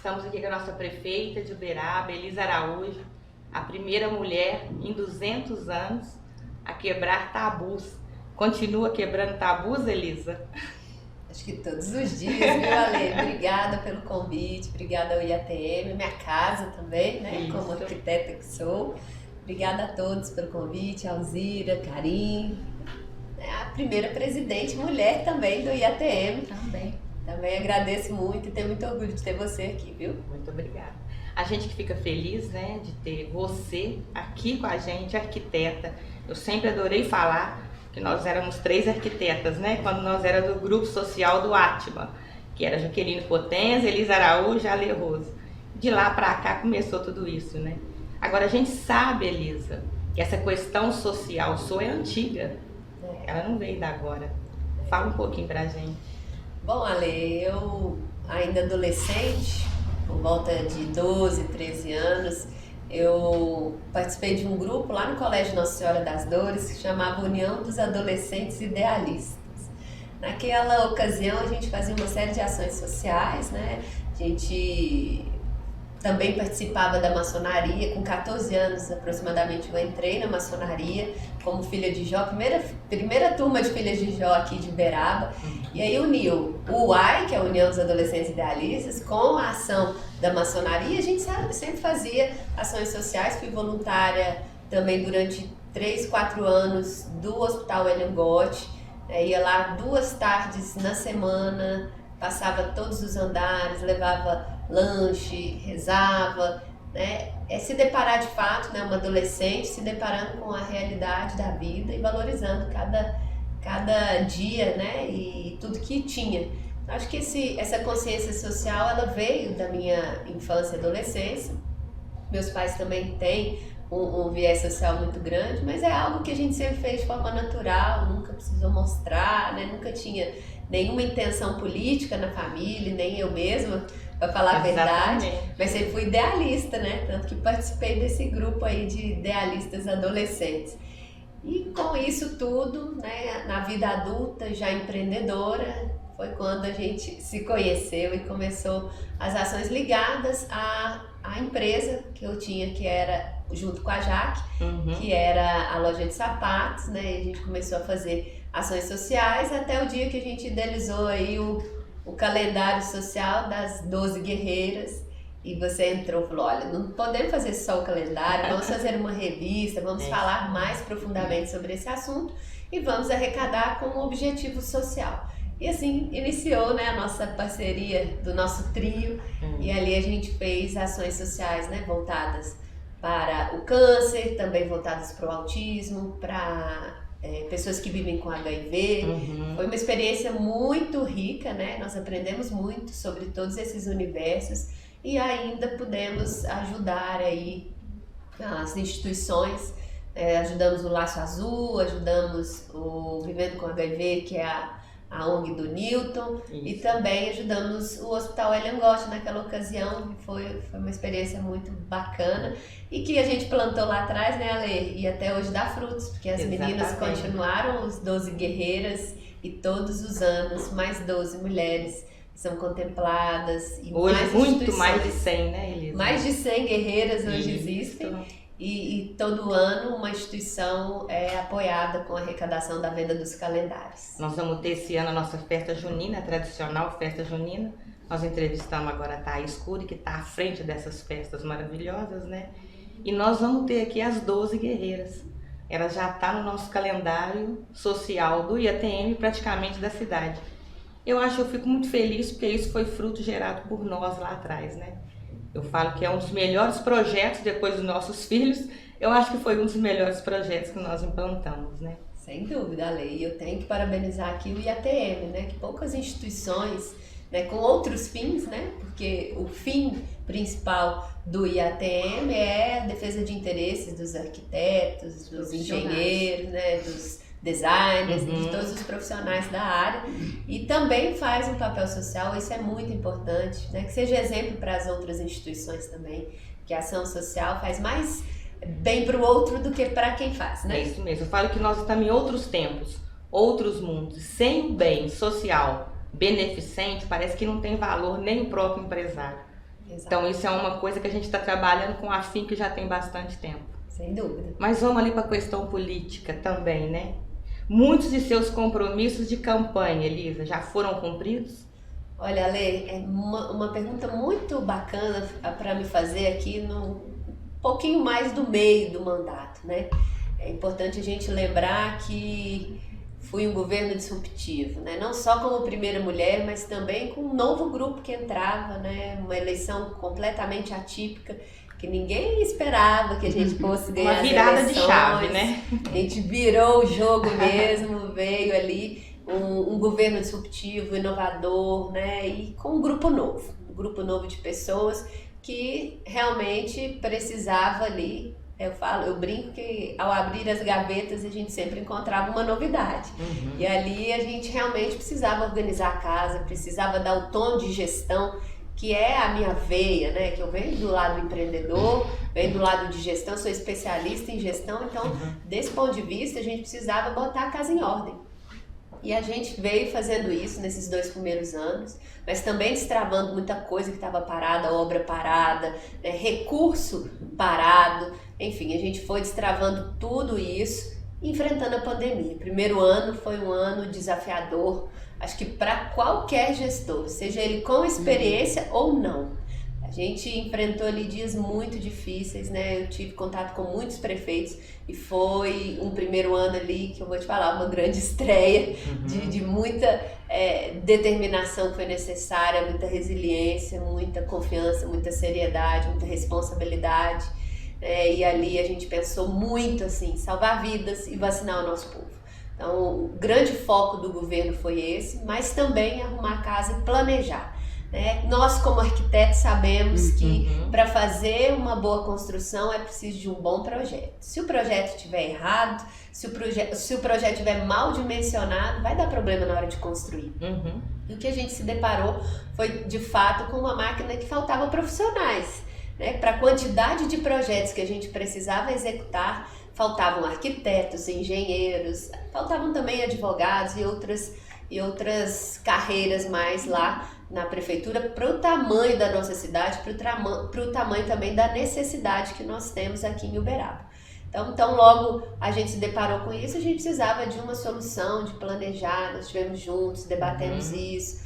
Estamos aqui com a nossa prefeita de Uberaba, Elisa Araújo, a primeira mulher em 200 anos a quebrar tabus. Continua quebrando tabus, Elisa? Acho que todos os dias, viu, Ale? Obrigada pelo convite, obrigada ao IATM, minha casa também, né? Isso. Como arquiteta que sou. Obrigada a todos pelo convite, Alzira, Karim, a primeira presidente mulher também do IATM. Também agradeço muito e tenho muito orgulho de ter você aqui, viu? Muito obrigada. A gente que fica feliz, né, de ter você aqui com a gente, arquiteta. Eu sempre adorei falar que nós éramos 3 arquitetas, né, quando nós éramos do grupo social do Atma, que era Jaqueline Potenza, Elisa Araújo e Ale Rose. De lá para cá começou tudo isso, né? Agora a gente sabe, Elisa, que essa questão social sua é antiga. Ela não veio da agora. Fala um pouquinho pra gente. Bom, Ale, eu ainda adolescente, por volta de 12, 13 anos, eu participei de um grupo lá no Colégio Nossa Senhora das Dores que chamava União dos Adolescentes Idealistas. Naquela ocasião a gente fazia uma série de ações sociais, né? A gente também participava da maçonaria. Com 14 anos aproximadamente eu entrei na maçonaria como filha de Jó, primeira turma de filhas de Jó aqui de Uberaba. E aí uniu o UAI, que é a União dos Adolescentes Idealistas, com a ação da maçonaria. A gente sempre fazia ações sociais, fui voluntária também durante 3, 4 anos do Hospital Ellen Gott. Ia lá 2 tardes na semana, passava todos os andares, levava lanche, rezava, né? É se deparar de fato, né? Uma adolescente se deparando com a realidade da vida e valorizando cada dia, né? E tudo que tinha. Acho que essa consciência social, ela veio da minha infância e adolescência. Meus pais também têm um viés social muito grande, mas é algo que a gente sempre fez de forma natural, nunca precisou mostrar, né? Nunca tinha nenhuma intenção política na família, nem eu mesma, para falar a verdade, mas sempre fui idealista, né? Tanto que participei desse grupo aí de idealistas adolescentes. E com isso tudo, né, na vida adulta, já empreendedora, foi quando a gente se conheceu e começou as ações ligadas à empresa que eu tinha, que era junto com a Jaque, que era a loja de sapatos, né? E a gente começou a fazer ações sociais até o dia que a gente idealizou aí o calendário social das 12 guerreiras. E você entrou e falou, olha, não podemos fazer só o calendário, vamos fazer uma revista, vamos falar mais profundamente sobre esse assunto e vamos arrecadar com um objetivo social. E assim iniciou, né, a nossa parceria do nosso trio. E ali a gente fez ações sociais, né, voltadas para o câncer, também voltadas para o autismo, para pessoas que vivem com HIV. Foi uma experiência muito rica, né? Nós aprendemos muito sobre todos esses universos e ainda pudemos ajudar aí as instituições. Ajudamos o Laço Azul, ajudamos o Vivendo com HIV, que é a ONG do Newton. Isso. E também ajudamos o Hospital Ellen Gott naquela ocasião, que foi uma experiência muito bacana e que a gente plantou lá atrás, né, Ale? E até hoje dá frutos, porque as meninas continuaram, os 12 guerreiras, e todos os anos mais 12 mulheres são contempladas. E hoje mais muito mais de 100, né, Elisa? Mais de 100 guerreiras hoje existem. E todo ano uma instituição é apoiada com a arrecadação da venda dos calendários. Nós vamos ter esse ano a nossa festa junina, a tradicional festa junina. Nós entrevistamos agora a Thaís Cury, que está à frente dessas festas maravilhosas, né? E nós vamos ter aqui as 12 guerreiras. Ela já está no nosso calendário social do IATM, praticamente da cidade. Eu fico muito feliz porque isso foi fruto gerado por nós lá atrás, né? Eu falo que é um dos melhores projetos, depois dos nossos filhos, eu acho que foi um dos melhores projetos que nós implantamos, né? Sem dúvida, Ale. E eu tenho que parabenizar aqui o IATM, né? Que poucas instituições, né, com outros fins, né? Porque o fim principal do IATM é a defesa de interesses dos arquitetos, dos engenheiros, né, dos designers, de todos os profissionais da área, e também faz um papel social. Isso é muito importante, né? Que seja exemplo para as outras instituições também, que a ação social faz mais bem para o outro do que para quem faz, né? É isso mesmo, eu falo que nós estamos em outros tempos, outros mundos, sem o bem social beneficente, parece que não tem valor nem o próprio empresário. Exato. Então isso é uma coisa que a gente está trabalhando com afinco já tem bastante tempo. Sem dúvida. Mas vamos ali para a questão política também, né? Muitos de seus compromissos de campanha, Elisa, já foram cumpridos? Olha, Ale, é uma pergunta muito bacana para me fazer aqui um pouquinho mais do meio do mandato, né? É importante a gente lembrar que fui um governo disruptivo, né? Não só como primeira mulher, mas também com um novo grupo que entrava, né? Uma eleição completamente atípica, que ninguém esperava que a gente fosse ganhar uma virada as eleições. De chave, né? A gente virou o jogo mesmo, veio ali um governo disruptivo, inovador, né? E com um grupo novo de pessoas que realmente precisava ali. Eu brinco que ao abrir as gavetas a gente sempre encontrava uma novidade. E ali a gente realmente precisava organizar a casa, precisava dar o tom de gestão, que é a minha veia, né? Que eu venho do lado empreendedor, venho do lado de gestão, sou especialista em gestão, então desse ponto de vista a gente precisava botar a casa em ordem. E a gente veio fazendo isso nesses 2 primeiros anos, mas também destravando muita coisa que estava parada, obra parada, recurso parado, enfim, a gente foi destravando tudo isso, enfrentando a pandemia. O primeiro ano foi um ano desafiador, acho que para qualquer gestor, seja ele com experiência ou não. A gente enfrentou ali dias muito difíceis, né? Eu tive contato com muitos prefeitos e foi um primeiro ano ali que eu vou te falar, uma grande estreia de muita determinação que foi necessária, muita resiliência, muita confiança, muita seriedade, muita responsabilidade. E ali a gente pensou muito assim, salvar vidas e vacinar o nosso povo. Então o grande foco do governo foi esse, mas também arrumar a casa e planejar. Nós como arquitetos sabemos que para fazer uma boa construção é preciso de um bom projeto. Se o projeto estiver errado, se o projeto estiver mal dimensionado, vai dar problema na hora de construir. E o que a gente se deparou foi de fato com uma máquina que faltava profissionais. Para a quantidade de projetos que a gente precisava executar, faltavam arquitetos, engenheiros, faltavam também advogados e outras carreiras mais lá na prefeitura para o tamanho da nossa cidade, para o tamanho também da necessidade que nós temos aqui em Uberaba. Então logo a gente se deparou com isso, a gente precisava de uma solução, de planejar, nós estivemos juntos, debatemos isso,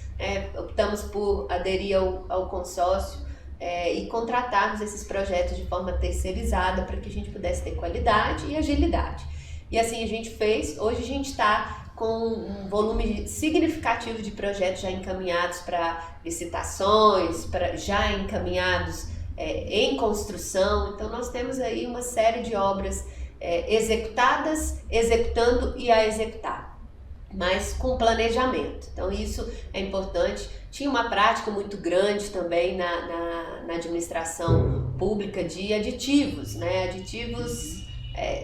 optamos por aderir ao consórcio e contratarmos esses projetos de forma terceirizada para que a gente pudesse ter qualidade e agilidade. E assim a gente fez, hoje a gente está com um volume significativo de projetos já encaminhados para licitações, já encaminhados em construção. Então nós temos aí uma série de obras executadas, executando e a executar, mas com planejamento. Então isso é importante. Tinha uma prática muito grande também na administração pública de aditivos, né? Aditivos,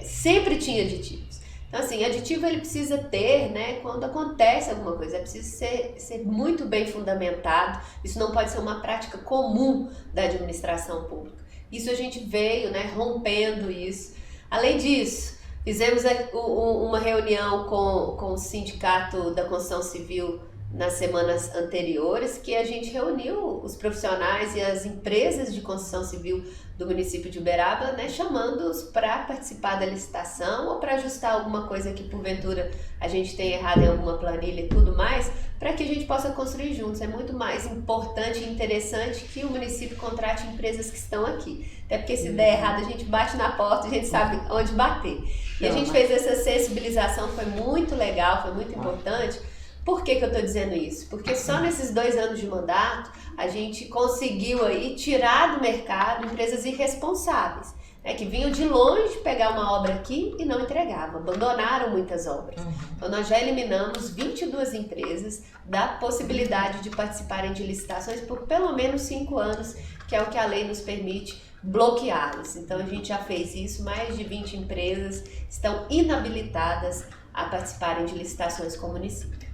sempre tinha aditivos. Então assim, aditivo ele precisa ter, né, quando acontece alguma coisa, precisa ser muito bem fundamentado, isso não pode ser uma prática comum da administração pública. Isso a gente veio, né, rompendo isso. Além disso, fizemos uma reunião com o Sindicato da Construção Civil nas semanas anteriores, que a gente reuniu os profissionais e as empresas de construção civil do município de Uberaba, né, chamando-os para participar da licitação ou para ajustar alguma coisa que porventura a gente tenha errado em alguma planilha e tudo mais, para que a gente possa construir juntos. É muito mais importante e interessante que o município contrate empresas que estão aqui. Até porque se der errado a gente bate na porta, a gente sabe onde bater. E a gente fez essa sensibilização, foi muito legal, foi muito importante. Por que eu estou dizendo isso? Porque só nesses 2 anos de mandato a gente conseguiu aí tirar do mercado empresas irresponsáveis, né, que vinham de longe pegar uma obra aqui e não entregavam, abandonaram muitas obras. Então nós já eliminamos 22 empresas da possibilidade de participarem de licitações por pelo menos 5 anos, que é o que a lei nos permite bloqueá-las. Então a gente já fez isso, mais de 20 empresas estão inabilitadas a participarem de licitações com o município.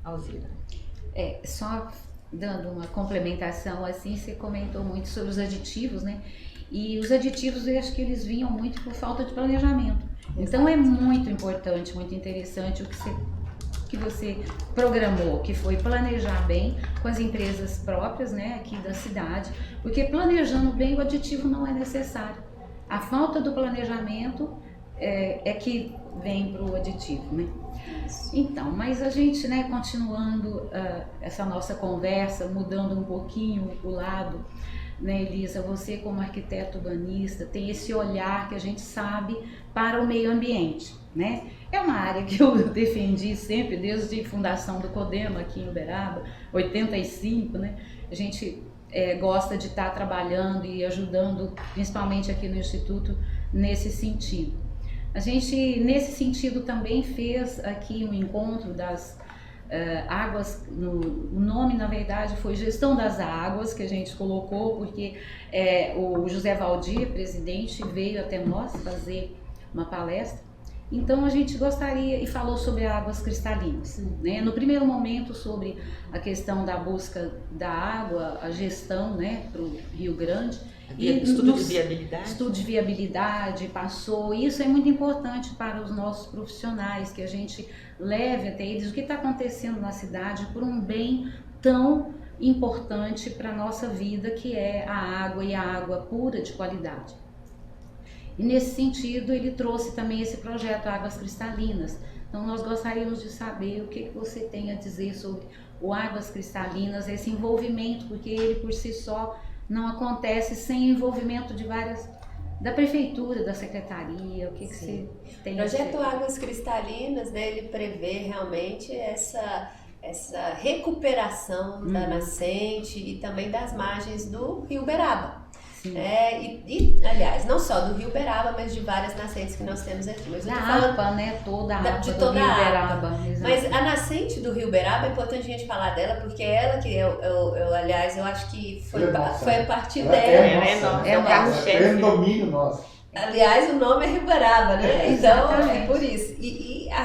Alzira. Só dando uma complementação, assim, você comentou muito sobre os aditivos, né? E os aditivos, eu acho que eles vinham muito por falta de planejamento. Então é muito importante, muito interessante o que você que você programou, que foi planejar bem com as empresas próprias, né, aqui da cidade, porque planejando bem o aditivo não é necessário. A falta do planejamento é que vem para o aditivo, né? Então, mas a gente, né, continuando essa nossa conversa, mudando um pouquinho o lado, né, Elisa, você como arquiteto urbanista tem esse olhar que a gente sabe para o meio ambiente, né? É uma área que eu defendi sempre, desde a fundação do CODEMA aqui em Uberaba, 85, né? A gente gosta de estar trabalhando e ajudando, principalmente aqui no Instituto, nesse sentido. A gente, nesse sentido, também fez aqui um encontro das águas, o nome na verdade foi Gestão das Águas, que a gente colocou, porque o José Valdir, presidente, veio até nós fazer uma palestra. Então a gente gostaria, e falou sobre águas cristalinas, né? No primeiro momento sobre a questão da busca da água, a gestão, né, para o Rio Grande. Estudo de viabilidade. Estudo de viabilidade, passou. Isso é muito importante para os nossos profissionais, que a gente leve até eles o que está acontecendo na cidade por um bem tão importante para a nossa vida, que é a água, e a água pura de qualidade. E nesse sentido ele trouxe também esse projeto Águas Cristalinas. Então nós gostaríamos de saber o que você tem a dizer sobre o Águas Cristalinas, esse envolvimento, porque ele por si só não acontece sem envolvimento de da prefeitura, da secretaria. O que você tem? O projeto Águas Cristalinas, né, ele prevê realmente essa recuperação da nascente e também das margens do Rio Uberaba. Aliás, não só do Rio Uberaba, mas de várias nascentes que nós temos aqui. Mas da APA, né? Toda a APA de do toda Rio a Uberaba. APA. Mas a nascente do Rio Uberaba, é importante a gente falar dela, porque ela que aliás, eu acho que foi a partir dela. É o carro-chefe. É domínio nosso. Aliás, o nome é Rio Uberaba, né? Então, Exatamente. é por isso.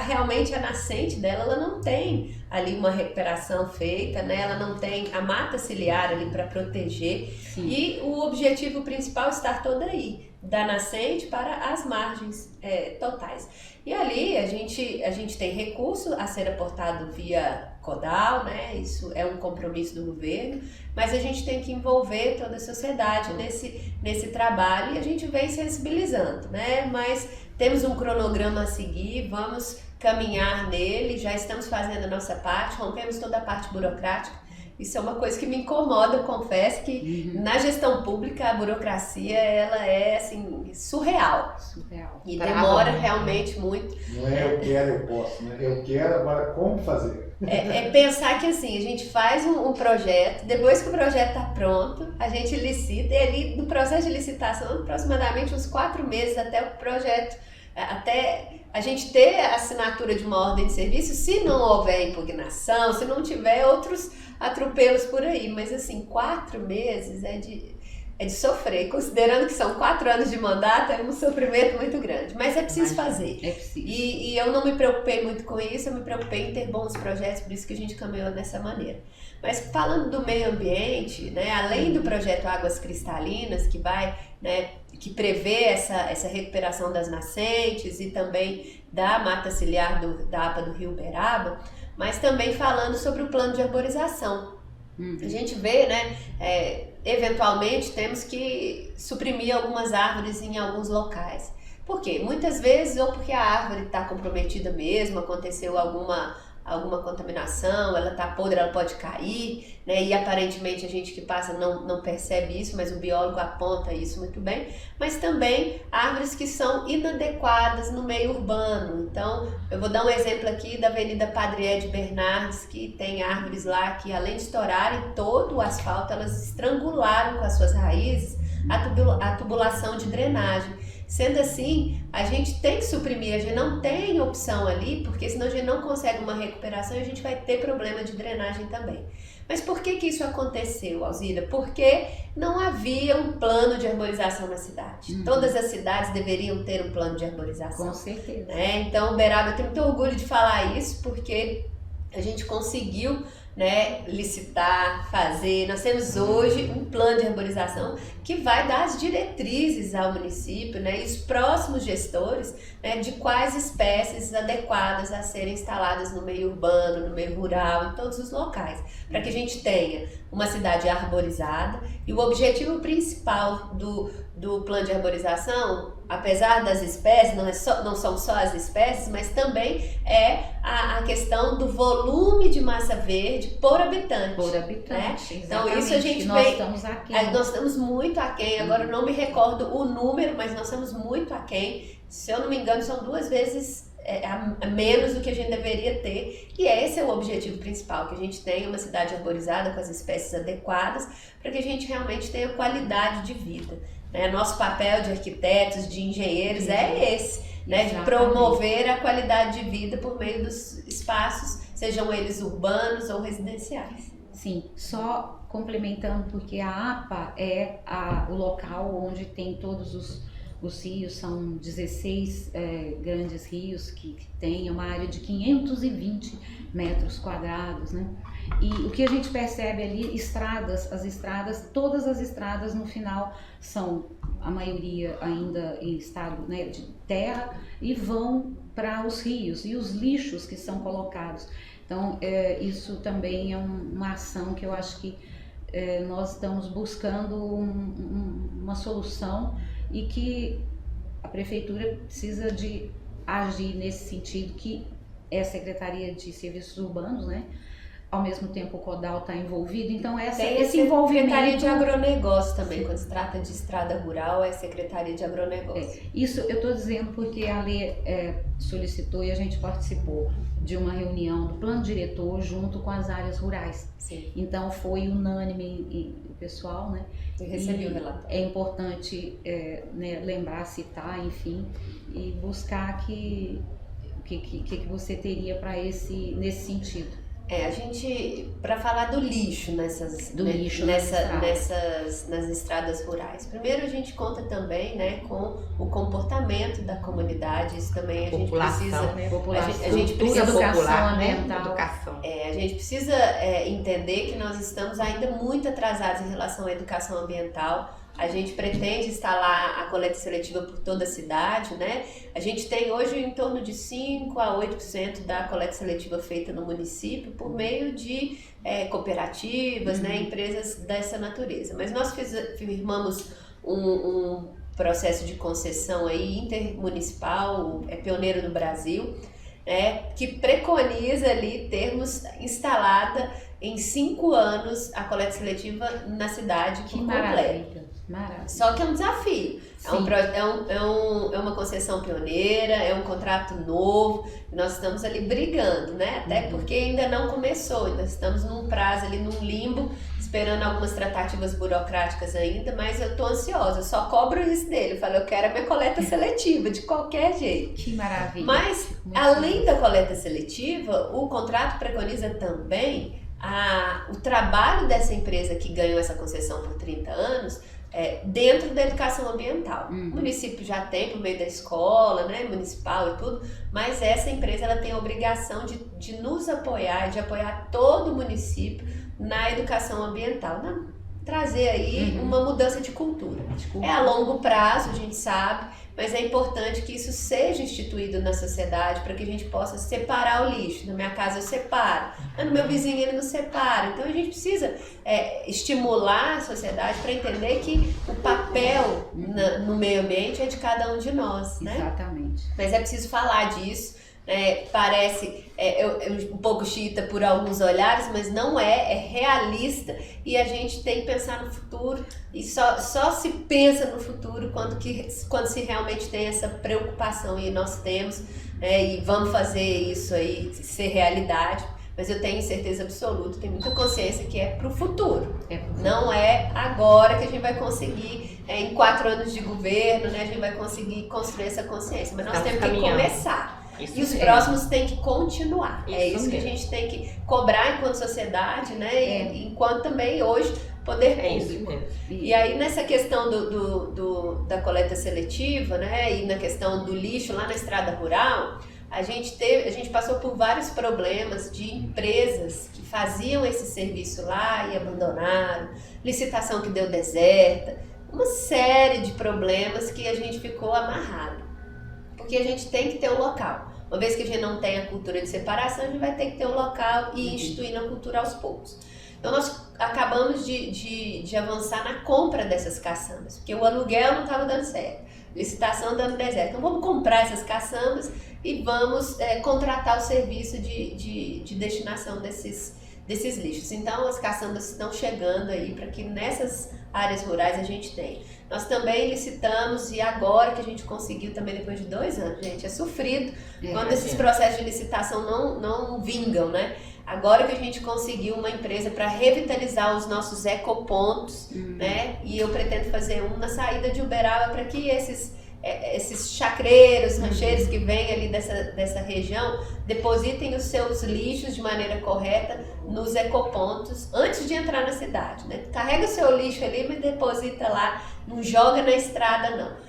Realmente a nascente dela, ela não tem ali uma recuperação feita, né? Ela não tem a mata ciliar ali para proteger. Sim. E o objetivo principal está todo aí, da nascente para as margens totais. E ali a gente tem recurso a ser aportado via CODAL, né? Isso é um compromisso do governo, mas a gente tem que envolver toda a sociedade nesse trabalho, e a gente vem sensibilizando, né? Mas temos um cronograma a seguir, vamos caminhar nele, já estamos fazendo a nossa parte, rompemos toda a parte burocrática. Isso é uma coisa que me incomoda, eu confesso que na gestão pública a burocracia ela é assim surreal. E demora realmente muito. Não é eu quero, eu posso, né? Eu quero, agora como fazer? Pensar que assim, a gente faz um projeto, depois que o projeto está pronto, a gente licita, e ali no processo de licitação, aproximadamente uns 4 meses até o projeto, até a gente ter a assinatura de uma ordem de serviço, se não houver impugnação, se não tiver outros atropelos por aí. Mas assim, 4 meses é de sofrer, considerando que são 4 anos de mandato, é um sofrimento muito grande, mas é preciso fazer. É preciso. E eu não me preocupei muito com isso, eu me preocupei em ter bons projetos, por isso que a gente caminhou dessa maneira. Mas falando do meio ambiente, né, além do projeto Águas Cristalinas, que vai, né, que prevê essa recuperação das nascentes e também da mata ciliar da APA do Rio Uberaba, mas também falando sobre o plano de arborização. A gente vê, né, eventualmente temos que suprimir algumas árvores em alguns locais. Por quê? Muitas vezes, ou porque a árvore está comprometida mesmo, aconteceu alguma contaminação, ela está podre, ela pode cair, né? E aparentemente a gente que passa não percebe isso, mas o biólogo aponta isso muito bem. Mas também árvores que são inadequadas no meio urbano. Então, eu vou dar um exemplo aqui da Avenida Padre Ed Bernardes, que tem árvores lá que, além de estourarem todo o asfalto, elas estrangularam com as suas raízes a tubulação de drenagem. Sendo assim, a gente tem que suprimir, a gente não tem opção ali, porque senão a gente não consegue uma recuperação e a gente vai ter problema de drenagem também. Mas por que isso aconteceu, Alzira? Porque não havia um plano de arborização na cidade. Todas as cidades deveriam ter um plano de arborização. Com certeza. Então, Uberaba, eu tenho muito orgulho de falar isso, porque a gente conseguiu né, licitar, fazer. Nós temos hoje um plano de arborização que vai dar as diretrizes ao município, né, e os próximos gestores, né, de quais espécies adequadas a serem instaladas no meio urbano, no meio rural, em todos os locais, para que a gente tenha uma cidade arborizada. E o objetivo principal do plano de arborização, apesar das espécies, não são só as espécies, mas também é a questão do volume de massa verde por habitante. Por habitante, né? Então isso a gente nós estamos aquém. Nós estamos muito aquém. Agora eu não me recordo o número, mas nós estamos muito aquém. Se eu não me engano, são 2 vezes a menos do que a gente deveria ter. E esse é o objetivo principal, que a gente tenha uma cidade arborizada com as espécies adequadas, para que a gente realmente tenha qualidade de vida. Nosso papel de arquitetos, de engenheiros é esse, né, de promover a qualidade de vida por meio dos espaços, sejam eles urbanos ou residenciais. Sim, só complementando, porque a APA é o local onde tem todos os rios, são 16 grandes rios que tem uma área de 520 metros quadrados, né? E o que a gente percebe ali, todas as estradas no final são, a maioria ainda em estado, né, de terra, e vão para os rios e os lixos que são colocados. Então, isso também é uma ação que eu acho que nós estamos buscando uma solução, e que a prefeitura precisa de agir nesse sentido, que é a Secretaria de Serviços Urbanos, né? Ao mesmo tempo o CODAL está envolvido, então esse envolvimento... Secretaria de Agronegócio também, quando se trata de estrada rural, é Secretaria de Agronegócio. Isso eu estou dizendo porque a lei solicitou e a gente participou de uma reunião do plano diretor junto com as áreas rurais. Sim. Então foi unânime o pessoal, né? Eu recebi o relatório. É importante né, lembrar, citar, enfim, e buscar o que você teria para nesse sentido. A gente, para falar do lixo nas estradas rurais. Primeiro a gente conta também, né, com o comportamento da comunidade. Isso também a gente precisa, né? a gente precisa educação ambiental. Educação. A gente precisa entender que nós estamos ainda muito atrasados em relação à educação ambiental. A gente pretende instalar a coleta seletiva por toda a cidade, né? A gente tem hoje em torno de 5 a 8% da coleta seletiva feita no município por meio de cooperativas, né? Empresas dessa natureza. Mas nós firmamos um processo de concessão aí intermunicipal, é pioneiro no Brasil, que preconiza ali termos instalada em 5 anos a coleta seletiva na cidade completa. Maravilha. Só que é um desafio. É uma concessão pioneira, é um contrato novo. Nós estamos ali brigando, né? Até porque ainda não começou, ainda estamos num prazo ali, num limbo, esperando algumas tratativas burocráticas ainda, mas eu tô ansiosa, eu só cobro isso dele. Eu falo, eu quero a minha coleta seletiva, de qualquer jeito. Que maravilha. Mas, além da coleta seletiva, o contrato preconiza também o trabalho dessa empresa que ganhou essa concessão por 30 anos, dentro da educação ambiental. O município já tem por meio da escola, né, municipal e tudo, mas essa empresa ela tem a obrigação de nos apoiar, de apoiar todo o município na educação ambiental, trazer aí uma mudança de cultura. É a longo prazo, a gente sabe, mas é importante que isso seja instituído na sociedade para que a gente possa separar o lixo. Na minha casa eu separo, no meu vizinho ele não separa. Então a gente precisa estimular a sociedade para entender que o papel no meio ambiente é de cada um de nós, né? Exatamente. Mas é preciso falar disso. Parece um pouco xiita por alguns olhares, mas não é realista, e a gente tem que pensar no futuro, e só se pensa no futuro quando se realmente tem essa preocupação, e nós temos, e vamos fazer isso aí ser realidade. Mas eu tenho certeza absoluta, tenho muita consciência que é pro futuro. Não é agora que a gente vai conseguir, em 4 anos de governo, né, a gente vai conseguir construir essa consciência, mas nós temos que começar. Isso e os próximos têm que continuar. É isso que a gente tem que cobrar enquanto sociedade, né? E enquanto também hoje poder público. Isso mesmo. E aí nessa questão da coleta seletiva, né? E na questão do lixo lá na estrada rural, a gente passou por vários problemas de empresas que faziam esse serviço lá e abandonaram, licitação que deu deserta, uma série de problemas que a gente ficou amarrado, porque a gente tem que ter o local. Uma vez que a gente não tem a cultura de separação, a gente vai ter que ter o local e instituir a cultura aos poucos. Então nós acabamos de avançar na compra dessas caçambas, porque o aluguel não estava dando certo, licitação dando deserto. Então vamos comprar essas caçambas e vamos contratar o serviço de destinação desses lixos. Então as caçambas estão chegando aí para que nessas áreas rurais a gente tenha. Nós também licitamos e agora que a gente conseguiu também depois de 2 anos, gente, é sofrido quando esses processos de licitação não vingam, né? Agora que a gente conseguiu uma empresa para revitalizar os nossos ecopontos, né? E eu pretendo fazer um na saída de Uberaba para que esses chacreiros, rancheiros que vêm ali dessa região depositem os seus lixos de maneira correta nos ecopontos antes de entrar na cidade, né? Carrega o seu lixo ali, mas deposita lá, não joga na estrada não.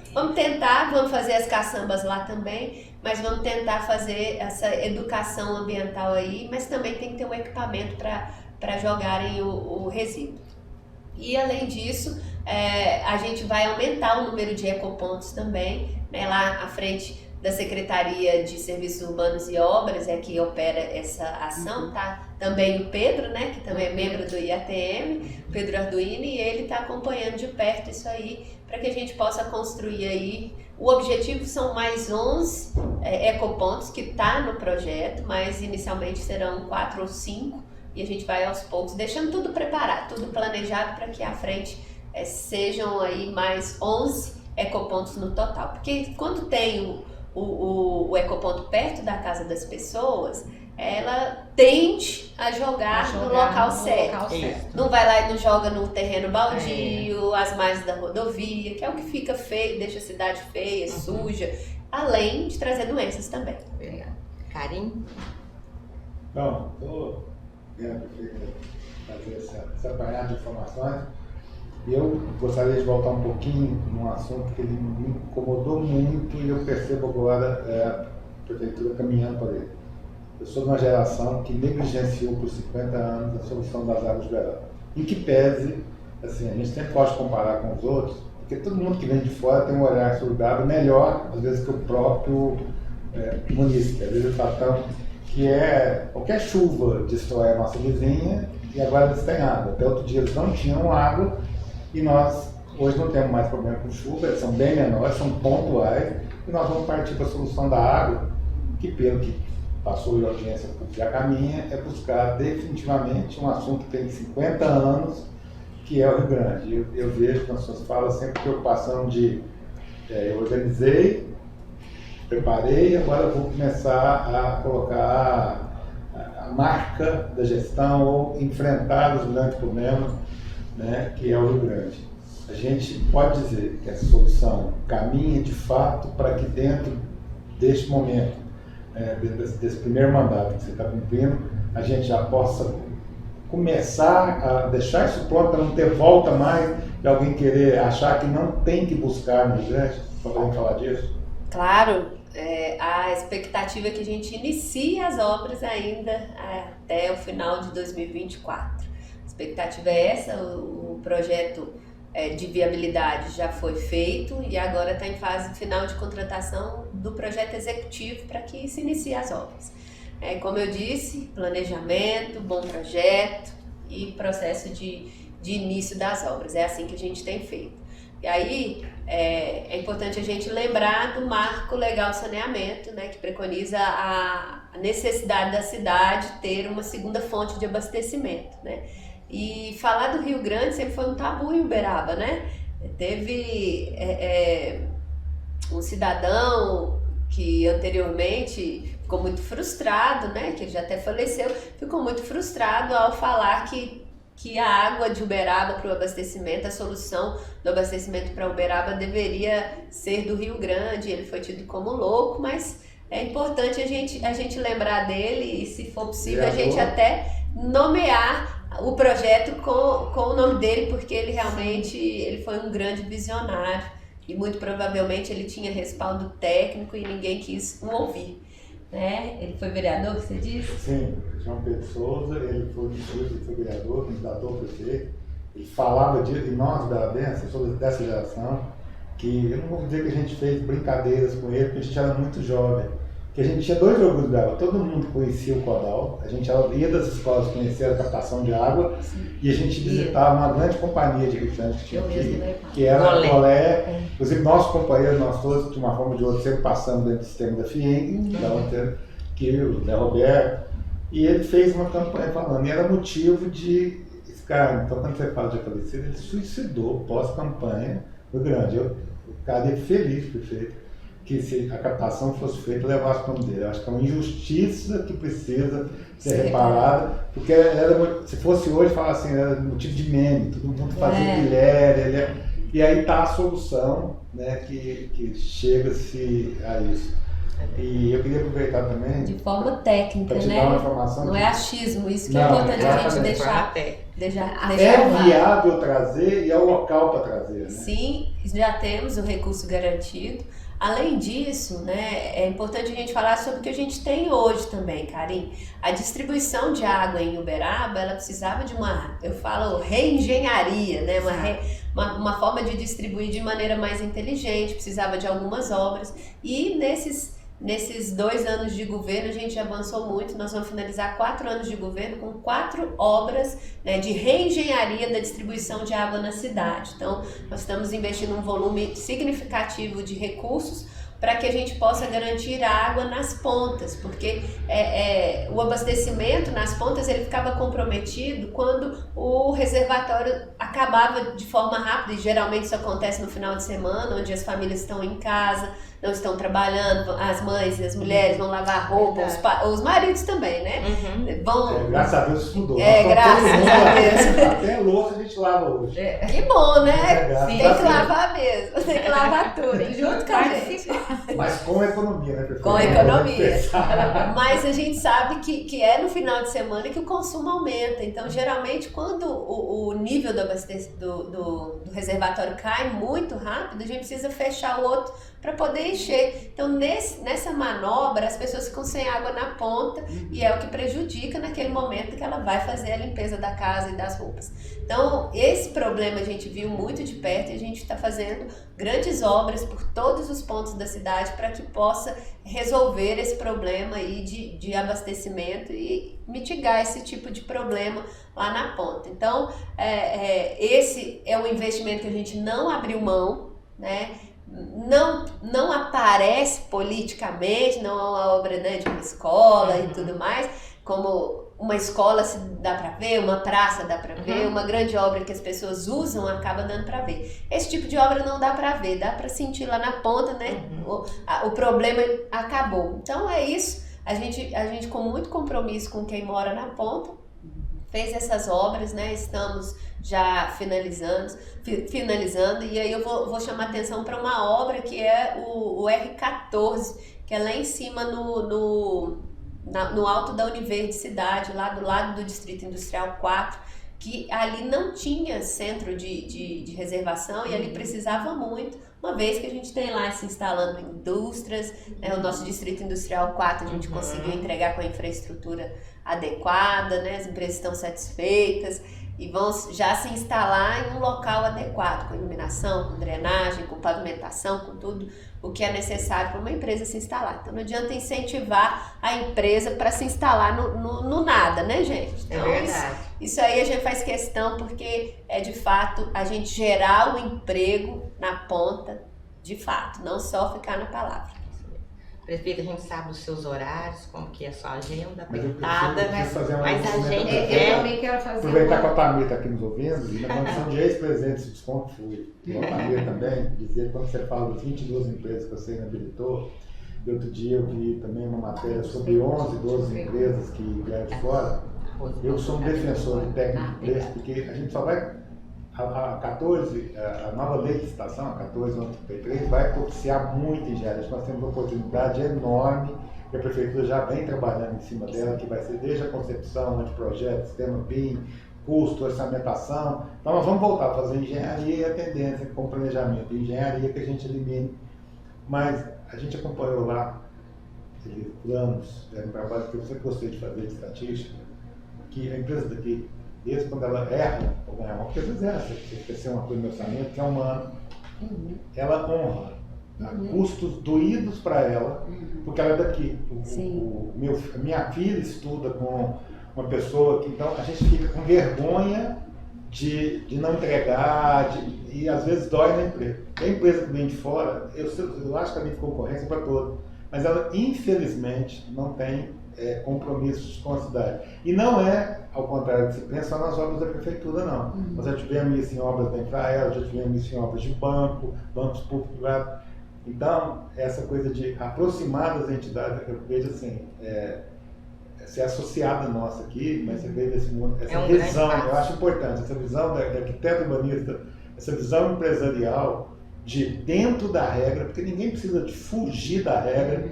Vamos fazer as caçambas lá também, mas vamos tentar fazer essa educação ambiental aí, mas também tem que ter um equipamento para jogarem o resíduo. E além disso, a gente vai aumentar o número de ecopontos também, né? Lá à frente da Secretaria de Serviços Urbanos e Obras é que opera essa ação, tá? Também o Pedro, né, que também é membro do IATM, Pedro Arduini, e ele está acompanhando de perto isso aí, para que a gente possa construir aí. O objetivo são mais 11 ecopontos que está no projeto, mas inicialmente serão 4 ou 5, e a gente vai aos poucos, deixando tudo preparado, tudo planejado para que à frente sejam aí mais 11 ecopontos no total. Porque quando tem o ecoponto perto da casa das pessoas, ela tende a jogar no local certo. Não vai lá e não joga no terreno baldio, às margens da rodovia, que é o que fica feio, deixa a cidade feia, suja, além de trazer doenças também. Karim? Bom, estou vendo fazer essa apanhada de informações. E eu gostaria de voltar um pouquinho num assunto que ele me incomodou muito e eu percebo agora a prefeitura caminhando para ele. Eu sou de uma geração que negligenciou por 50 anos a solução das águas de verão. Em que pese, assim, a gente sempre pode comparar com os outros, porque todo mundo que vem de fora tem um olhar sobre o gado melhor, às vezes, que o próprio munícipe. Às vezes está tão que qualquer chuva destrói a nossa vizinha e agora eles têm água. Até outro dia eles não tinham água e nós hoje não temos mais problema com chuva, eles são bem menores, são pontuais e nós vamos partir para a solução da água, que pelo que passou de audiência pública já caminha, é buscar definitivamente um assunto que tem 50 anos, que é o Rio Grande. Eu vejo nas suas falas sempre preocupação de eu organizei, preparei, agora eu vou começar a colocar a marca da gestão ou enfrentar os grandes problemas, né, que é o Rio Grande. A gente pode dizer que essa solução caminha de fato para que dentro deste momento, desse primeiro mandato que você está cumprindo, a gente já possa começar a deixar isso pronto para não ter volta mais de alguém querer achar que não tem que buscar no Rio Grande. Podemos falar disso? Claro, a expectativa é que a gente inicie as obras ainda até o final de 2024. A expectativa é essa, o projeto de viabilidade já foi feito e agora está em fase final de contratação do projeto executivo para que se inicie as obras. Como eu disse, planejamento, bom projeto e processo de início das obras. É assim que a gente tem feito. E aí é importante a gente lembrar do marco legal de saneamento, né, que preconiza a necessidade da cidade ter uma segunda fonte de abastecimento, né? E falar do Rio Grande sempre foi um tabu em Uberaba, né? Teve um cidadão que anteriormente ficou muito frustrado, né? Que ele já até faleceu, ficou muito frustrado ao falar que a água de Uberaba para o abastecimento, a solução do abastecimento para Uberaba deveria ser do Rio Grande. Ele foi tido como louco, mas é importante a gente lembrar dele e, se for possível, a gente até nomear o projeto com o nome dele, porque ele realmente foi um grande visionário e muito provavelmente ele tinha respaldo técnico e ninguém quis o ouvir. né? Ele foi vereador, que você disse? Sim, João Pedro Souza, ele foi vereador, candidatou a prefeito. Ele falava em nós da Benção, sou dessa geração, que eu não vou dizer que a gente fez brincadeiras com ele, porque a gente era muito jovem. Que a gente tinha 2 orgulhos d'água, todo mundo conhecia o Codal, a gente ia das escolas conhecer a captação de água. Sim. E a gente visitava uma grande companhia de refrigerantes que tinha aqui, que era a Colé. Inclusive, nossos companheiros, nós todos, de uma forma ou de outra, sempre passando dentro do sistema da FIENG, que o Zé Roberto, e ele fez uma campanha falando, e era motivo de escárnio. Então, quando você fala de falecido, ele suicidou pós-campanha, foi grande. Eu ficaria feliz, prefeito, que se a captação fosse feita, levasse o nome dele. Eu acho que é uma injustiça que precisa ser reparada, porque se fosse hoje, falar assim, era motivo de meme, todo mundo fazia Guilherme, e aí está a solução, né, que chega-se a isso. E eu queria aproveitar também... De forma técnica, né? Dar uma informação não é achismo, isso que é importante a gente deixar é viável trazer e é o local para trazer, né? Sim, já temos o recurso garantido. Além disso, né, é importante a gente falar sobre o que a gente tem hoje também, Karim. A distribuição de água em Uberaba, ela precisava de eu falo reengenharia, né, uma forma de distribuir de maneira mais inteligente, precisava de algumas obras. E nesses 2 anos de governo a gente avançou muito, nós vamos finalizar 4 anos de governo com 4 obras, né, de reengenharia da distribuição de água na cidade. Então, nós estamos investindo um volume significativo de recursos para que a gente possa garantir água nas pontas, porque o abastecimento nas pontas ele ficava comprometido quando o reservatório acabava de forma rápida, e geralmente isso acontece no final de semana, onde as famílias estão em casa, não estão trabalhando, as mães e as mulheres vão lavar roupa, os maridos também, né? Graças a Deus isso mudou. Graças a Deus. Até louça a gente lava hoje. Que bom, né? Tem que lavar mesmo, tem que lavar tudo, junto com a gente. Mas com economia, né, professor? Com economia. Mas a gente sabe que é no final de semana que o consumo aumenta. Então, geralmente, quando o nível do reservatório cai muito rápido, a gente precisa fechar o outro para poder encher. Então, nessa manobra, as pessoas ficam sem água na ponta e é o que prejudica naquele momento que ela vai fazer a limpeza da casa e das roupas. Então, esse problema a gente viu muito de perto e a gente está fazendo grandes obras por todos os pontos da cidade para que possa resolver esse problema aí de abastecimento e mitigar esse tipo de problema lá na ponta. Então, esse é um investimento que a gente não abriu mão, né? Não aparece politicamente, não é uma obra, né, de uma escola e tudo mais, como uma escola se dá para ver, uma praça dá para ver, uma grande obra que as pessoas usam acaba dando para ver. Esse tipo de obra não dá para ver, dá para sentir lá na ponta, né? O problema acabou. Então é isso, a gente com muito compromisso com quem mora na ponta, fez essas obras, né? Estamos já finalizando, e aí eu vou chamar atenção para uma obra que é o R14, que é lá em cima no alto da Universidade, lá do lado do Distrito Industrial 4, que ali não tinha centro de reservação e ali precisava muito, uma vez que a gente tem lá se instalando indústrias, né, o nosso Distrito Industrial 4 a gente conseguiu entregar com a infraestrutura adequada, né, as empresas estão satisfeitas e vão já se instalar em um local adequado, com iluminação, com drenagem, com pavimentação, com tudo o que é necessário para uma empresa se instalar. Então não adianta incentivar a empresa para se instalar no nada, né, gente? Então, é verdade. Isso aí a gente faz questão porque é de fato a gente gerar o emprego na ponta, de fato, não só ficar na palavra. Prefeito, a gente sabe os seus horários, como que é a sua agenda apertada, mas a gente eu também quero fazer aproveitar que a Tamir está aqui nos ouvindo, e na condição de ex-presidente do Desconto fui, e a Tamir também, dizer quando você fala das 22 empresas que você inabilitou, e outro dia eu vi também uma matéria sobre 11, 12 empresas que vieram de fora. Eu sou um defensor de técnico de preço, porque a gente só vai... A nova lei de licitação, a 14.33, vai propiciar muito engenharia. Nós temos uma oportunidade enorme e a Prefeitura já vem trabalhando em cima dela, que vai ser desde a concepção, anteprojeto, sistema BIM, custo, orçamentação. Então nós vamos voltar a fazer engenharia e a tendência com planejamento de engenharia que a gente elimine. Mas a gente acompanhou lá teve planos, era um trabalho que eu sempre gostei de fazer de estatística, que a empresa daqui, mesmo quando ela erra, ou ganha, porque às vezes erra, você esqueceu uma coisa no orçamento, que é um ano, ela honra custos doídos para ela, porque ela é daqui. A minha filha estuda com uma pessoa que, então, a gente fica com vergonha de não entregar, e às vezes dói na empresa. A empresa que vem de fora, eu acho que ela tem concorrência para todos, mas ela, infelizmente, não tem compromissos com a cidade. E não é, ao contrário do que se pensa, só nas obras da prefeitura, não. Nós já tivemos isso em obras da Infraero, já tivemos isso em obras de bancos públicos privados. Então, essa coisa de aproximar das entidades, eu vejo assim, ser associada nossa aqui, mas você vê desse mundo, essa visão, eu acho importante, essa visão da arquiteto urbanista, essa visão empresarial de dentro da regra, porque ninguém precisa de fugir da regra,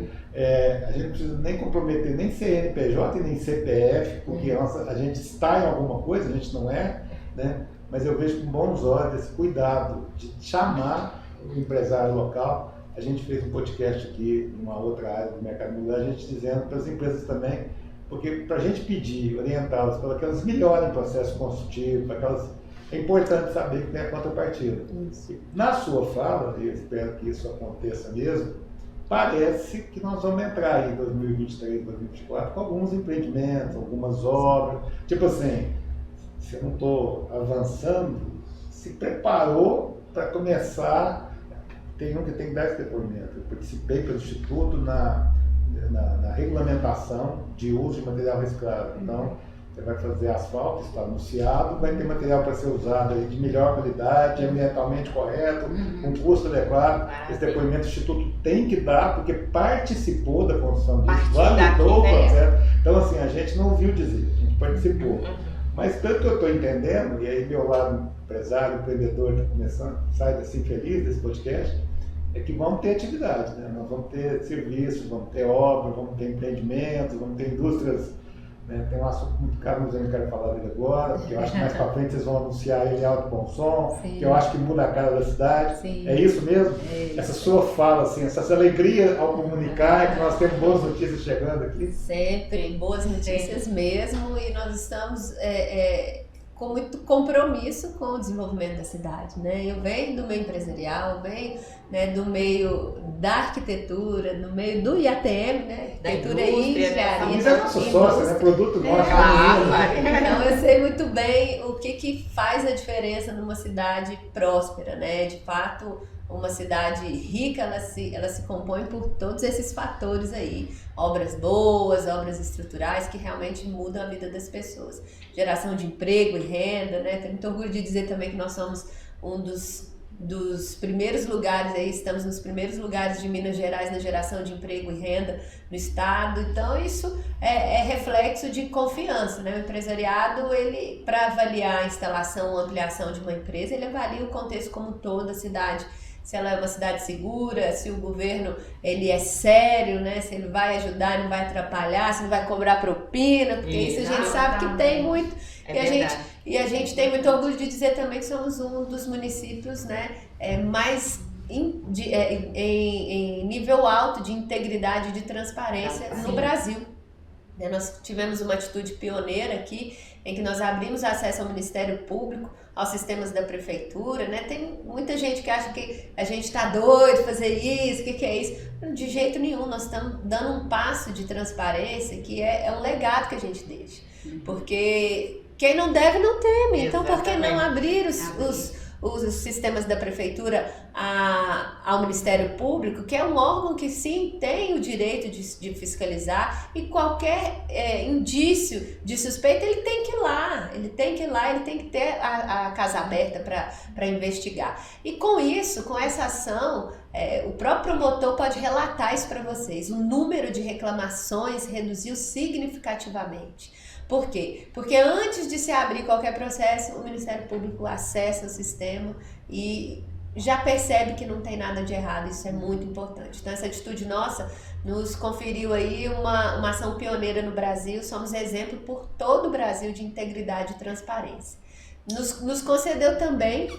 a gente não precisa nem comprometer nem CNPJ e nem CPF, porque a gente está em alguma coisa, a gente não é, né? Mas eu vejo com bons olhos esse cuidado de chamar o empresário local. A gente fez um podcast aqui, numa outra área do mercado imobiliário, a gente dizendo para as empresas também, porque para a gente pedir, orientá-las para que elas melhorem o processo construtivo, para que elas... É importante saber que tem a contrapartida. Na sua fala, e eu espero que isso aconteça mesmo, parece que nós vamos entrar aí em 2023, 2024 com alguns empreendimentos, algumas obras. Tipo assim, se eu não estou avançando, se preparou para começar. Tem um que tem 10 depoimentos. Eu participei pelo Instituto na regulamentação de uso de material reciclável. Então, você vai fazer asfalto, está anunciado, vai ter material para ser usado aí de melhor qualidade, ambientalmente correto, com custo adequado. Esse depoimento o Instituto tem que dar, porque participou da construção disso, validou o processo. Então, assim, a gente não ouviu dizer, a gente participou. Mas pelo que eu estou entendendo, e aí meu lado empresário, empreendedor está começando, sai assim feliz desse podcast, é que vamos ter atividade, né? Nós vamos ter serviços, vamos ter obras, vamos ter empreendimentos, vamos ter indústrias, né? Tem um assunto muito caro, mas eu não quero falar dele agora, porque eu acho que mais para frente vocês vão anunciar ele em alto bom som, que eu acho que muda a cara da cidade. É isso mesmo? Essa sua fala, assim, essa alegria ao comunicar, é que nós temos boas notícias chegando aqui. Sempre, boas notícias mesmo, e nós estamos com muito compromisso com o desenvolvimento da cidade, né? Eu venho do meio empresarial, venho, né, do meio da arquitetura, do meio do IATM, né? Arquitetura e engenharia. Isso é nosso sócio, né? Produto nosso. Então eu sei muito bem o que faz a diferença numa cidade próspera, né? De fato, uma cidade rica, ela se compõe por todos esses fatores aí. Obras boas, obras estruturais que realmente mudam a vida das pessoas. Geração de emprego e renda, né? Tenho muito orgulho de dizer também que nós somos um dos primeiros lugares aí, estamos nos primeiros lugares de Minas Gerais na geração de emprego e renda no estado. Então isso é reflexo de confiança, né? O empresariado, ele, para avaliar a instalação ou ampliação de uma empresa, ele avalia o contexto como um todo, a cidade, se ela é uma cidade segura, se o governo ele é sério, né? Se ele vai ajudar, não vai atrapalhar, se não vai cobrar propina, porque isso a gente sabe que tem muito. E a gente tem muito orgulho de dizer também que somos um dos municípios, né, mais em nível alto de integridade e de transparência no Brasil. Nós tivemos uma atitude pioneira aqui, em que nós abrimos acesso ao Ministério Público, aos sistemas da Prefeitura, né? Tem muita gente que acha que a gente está doido de fazer isso, o que é isso? De jeito nenhum, nós estamos dando um passo de transparência que é um legado que a gente deixa. Porque quem não deve não teme, então por que não abrir os sistemas da Prefeitura ao Ministério Público, que é um órgão que sim tem o direito de fiscalizar, e qualquer indício de suspeita ele tem que ir lá, ele tem que ter a casa aberta para investigar. E com isso, com essa ação, o próprio promotor pode relatar isso para vocês. O número de reclamações reduziu significativamente. Por quê? Porque antes de se abrir qualquer processo, o Ministério Público acessa o sistema e já percebe que não tem nada de errado. Isso é muito importante. Então essa atitude nossa nos conferiu aí uma ação pioneira no Brasil. Somos exemplo por todo o Brasil de integridade e transparência. Nos concedeu também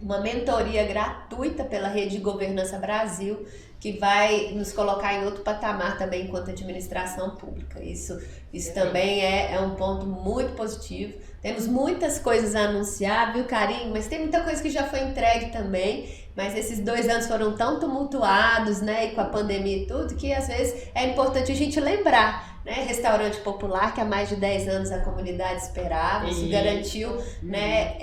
uma mentoria gratuita pela Rede de Governança Brasil, que vai nos colocar em outro patamar também enquanto administração pública. Isso também é um ponto muito positivo. Temos muitas coisas a anunciar, viu, Carinho? Mas tem muita coisa que já foi entregue também. Mas esses 2 anos foram tão tumultuados, né? E com a pandemia e tudo, que às vezes é importante a gente lembrar, né? Restaurante popular, que há mais de 10 anos a comunidade esperava, isso garantiu, né?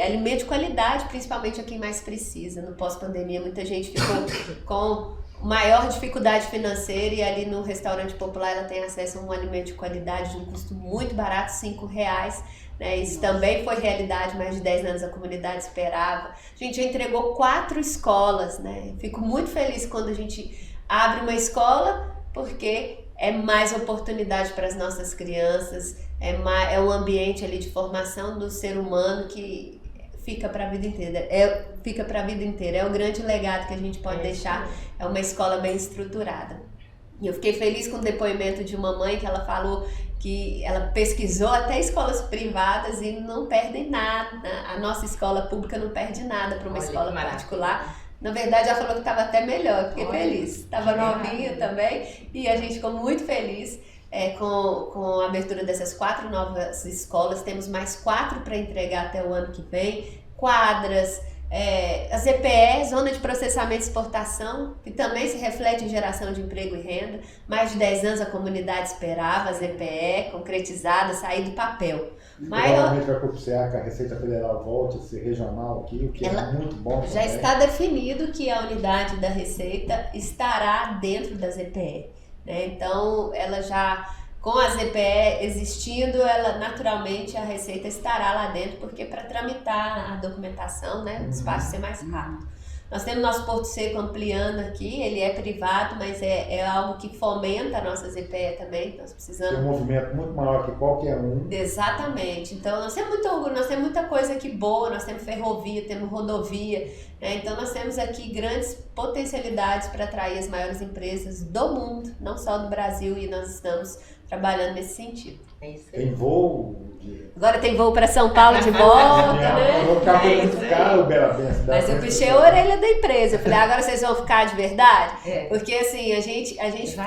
Alimento de qualidade, principalmente a quem mais precisa. No pós-pandemia, muita gente ficou com maior dificuldade financeira e ali no restaurante popular ela tem acesso a um alimento de qualidade de um custo muito barato, R$5. Né? Isso também foi realidade, mais de 10 anos a comunidade esperava. A gente já entregou 4 escolas, né? Fico muito feliz quando a gente abre uma escola, porque é mais oportunidade para as nossas crianças, é um ambiente ali de formação do ser humano que fica para a vida inteira. É o grande legado que a gente pode deixar, é uma escola bem estruturada. E eu fiquei feliz com o depoimento de uma mãe que ela falou que ela pesquisou até escolas privadas e não perdem nada. A nossa escola pública não perde nada para uma escola particular. Na verdade, ela falou que estava até melhor, fiquei feliz. Estava novinha também e a gente ficou muito feliz com a abertura dessas 4 novas escolas. Temos mais 4 para entregar até o ano que vem. Quadras, a ZPE, Zona de Processamento e Exportação, que também se reflete em geração de emprego e renda. Mais de 10 anos a comunidade esperava a ZPE concretizada, sair do papel. Provavelmente vai propiciar que a Receita Federal volte a ser regional aqui, o que é muito bom. Já está definido que a unidade da Receita estará dentro da ZPE. Né? Então, ela já, com a ZPE existindo, ela naturalmente a Receita estará lá dentro, porque para tramitar a documentação, né, o despacho ser mais rápido. Nós temos nosso Porto Seco ampliando aqui, ele é privado, mas é algo que fomenta a nossa ZPE também, nós precisamos... Tem um movimento muito maior que qualquer um. Exatamente, então nós temos muito orgulho, nós temos muita coisa aqui boa, nós temos ferrovia, temos rodovia, né? Então nós temos aqui grandes potencialidades para atrair as maiores empresas do mundo, não só do Brasil, e nós estamos trabalhando nesse sentido. É isso aí. Tem voo... Agora tem voo para São Paulo de volta, né? Vou ficar muito caro o Berabense. Mas eu puxei a orelha da empresa. Eu falei, agora vocês vão ficar de verdade? Porque assim, a gente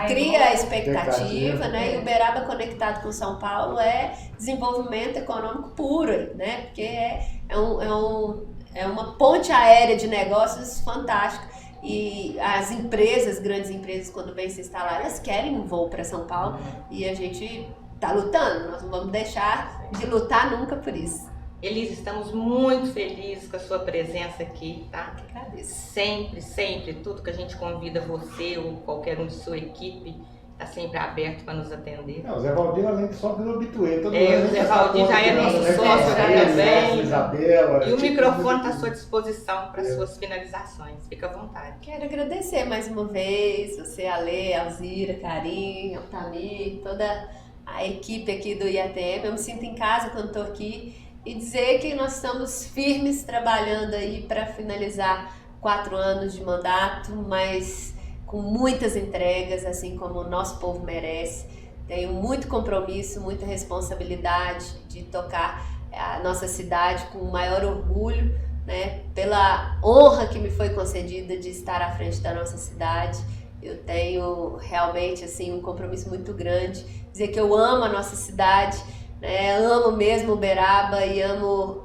cria a expectativa, né? E o Uberaba conectado com São Paulo é desenvolvimento econômico puro, né? Porque é uma ponte aérea de negócios fantástica. E as empresas, grandes empresas, quando vêm se instalar, elas querem um voo para São Paulo e a gente está lutando. Nós não vamos deixar de lutar nunca por isso. Elise, estamos muito felizes com a sua presença aqui, tá? Que agradeço. Sempre, tudo que a gente convida você ou qualquer um de sua equipe, está sempre aberto para nos atender. Não, o Zé Valdir, além de só do habituê, todo o Zé Valdir já é nosso sócio também. Isabela. E o microfone está à sua disposição para suas finalizações. Fica à vontade. Quero agradecer mais uma vez, você, Ale, Alzira, Carinho, Altamir, toda a equipe aqui do IATM. Eu me sinto em casa quando estou aqui e dizer que nós estamos firmes trabalhando aí para finalizar 4 anos de mandato, mas com muitas entregas, assim como o nosso povo merece. Tenho muito compromisso, muita responsabilidade de tocar a nossa cidade com o maior orgulho, né, pela honra que me foi concedida de estar à frente da nossa cidade. Eu tenho realmente assim, um compromisso muito grande, dizer que eu amo a nossa cidade, né, amo mesmo Uberaba e amo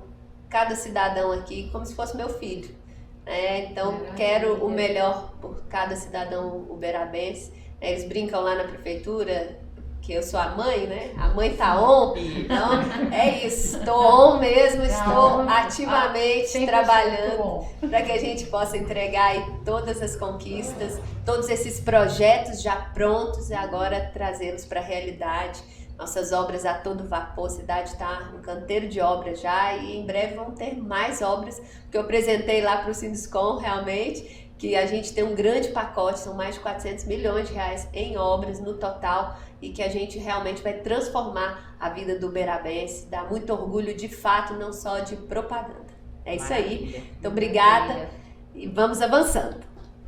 cada cidadão aqui como se fosse meu filho. Então quero o melhor por cada cidadão uberabense. Eles brincam lá na prefeitura que eu sou a mãe, né? A mãe tá on, então é isso, estou on mesmo, estou ativamente trabalhando para que a gente possa entregar aí todas as conquistas, todos esses projetos já prontos e agora trazê-los para a realidade. Nossas obras a todo vapor, a cidade está um canteiro de obras já e em breve vão ter mais obras, porque eu apresentei lá para o Sinduscom realmente que a gente tem um grande pacote, são mais de 400 milhões de reais em obras no total e que a gente realmente vai transformar a vida do uberabense, dá muito orgulho de fato, não só de propaganda. É isso aí, então obrigada e vamos avançando.